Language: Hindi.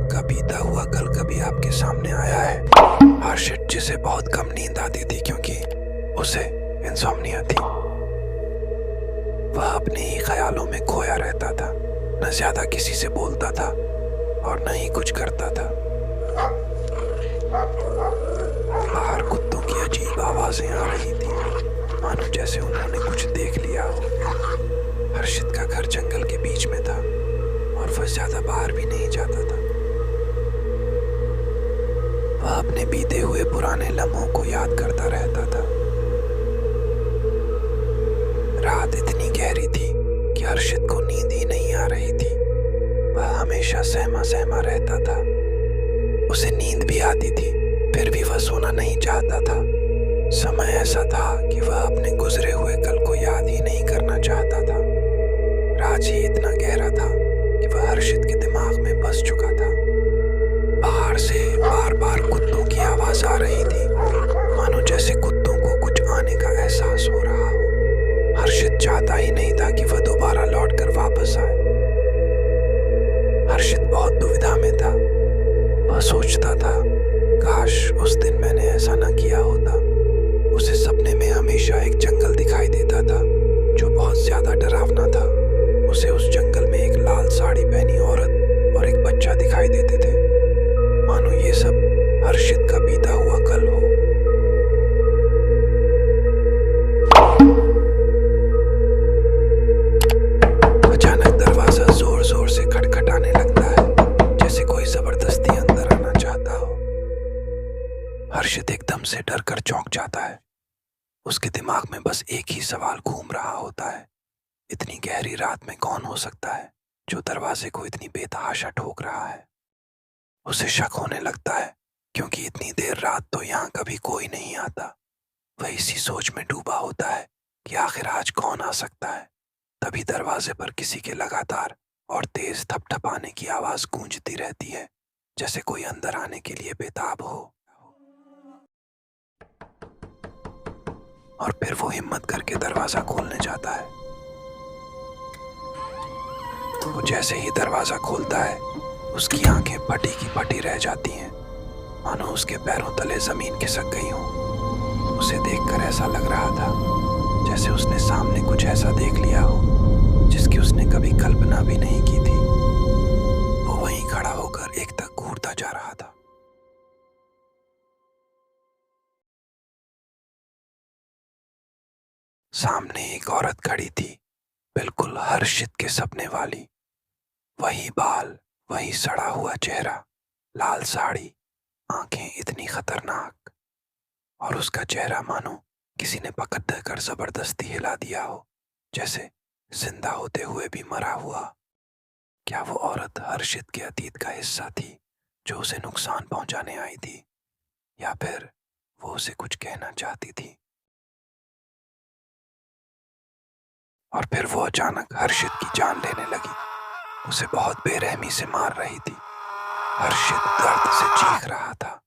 का बीता हुआ कल कभी आपके सामने आया है? हर्षित जिसे बहुत कम नींद आती थी क्योंकि उसे इंसोम्निया थी। वह अपने ही ख्यालों में खोया रहता था, न ज्यादा किसी से बोलता था और न ही कुछ करता था। बाहर कुत्तों की अजीब आवाजें आ रही थी, मानो जैसे उन्होंने कुछ देख लिया हो। हर्षित का घर जंगल के बीच में था और वह ज्यादा बाहर भी नहीं जाता था। वह अपने बीते हुए पुराने लम्हों को याद करता रहता था। रात इतनी गहरी थी कि हर्षित को नींद ही नहीं आ रही थी। वह हमेशा सहमा सहमा रहता था। उसे नींद भी आती थी, फिर भी वह सोना नहीं चाहता था। समय ऐसा था कि वह अपने गुजरे हुए कल को याद ही नहीं करना चाहता था। राज ही इतना गहरा था कि वह हर्षित के दिमाग में बस चुका था। बाहर से बार बार कुत्तों की आवाज आ रही थी, मानो जैसे कुत्तों को कुछ आने का एहसास हो रहा हो। हर्षित चाहता ही नहीं था कि वह दोबारा लौटकर वापस आए। हर्षित बहुत दुविधा में था। वह सोचता था, काश उस दिन मैंने ऐसा न किया होता। उसे सपने में हमेशा एक जंगल दिखाई देता था जो बहुत ज्यादा डरावना था। उसे उस जंगल में एक लाल साड़ी पहनी औरत और एक बच्चा दिखाई देते थे, मानो ये सब हर्षित का बीता हुआ कल हो। अचानक दरवाजा जोर जोर से खटखटाने लगता है, जैसे कोई जबरदस्ती अंदर आना चाहता हो। हर्षित एकदम से डर कर चौंक जाता है। उसके दिमाग में बस एक ही सवाल घूम रहा होता है, इतनी गहरी रात में कौन हो सकता है जो दरवाजे को इतनी बेतहाशा ठोक रहा है। उसे शक होने लगता है, क्योंकि इतनी देर रात तो यहाँ कभी कोई नहीं आता। वह इसी सोच में डूबा होता है कि आखिर आज कौन आ सकता है। तभी दरवाजे पर किसी के लगातार और तेज थपथपाने की आवाज गूंजती रहती है, जैसे कोई अंदर आने के लिए बेताब हो। और फिर वो हिम्मत करके दरवाजा खोलने जाता है। वो जैसे ही दरवाजा खोलता है, उसकी आंखें फटी की फटी रह जाती हैं, मानो उसके पैरों तले जमीन खिसक गई हो। उसे देखकर ऐसा लग रहा था जैसे उसने सामने कुछ ऐसा देख लिया हो जिसकी उसने कभी कल्पना भी नहीं की थी। वो वहीं खड़ा होकर एक तक घूरता जा रहा था। सामने एक औरत खड़ी थी, बिल्कुल हर्षित के सपने वाली। वही बाल, वही सड़ा हुआ चेहरा, लाल साड़ी, आंखें इतनी खतरनाक, और उसका चेहरा मानो किसी ने पकड़ कर जबरदस्ती हिला दिया हो, जैसे जिंदा होते हुए भी मरा हुआ। क्या वो औरत हर्षित के अतीत का हिस्सा थी जो उसे नुकसान पहुंचाने आई थी, या फिर वो उसे कुछ कहना चाहती थी? और फिर वो अचानक हर्षित की जान लेने लगी। उसे बहुत बेरहमी से मार रही थी। हर्षित दर्द से चीख रहा था।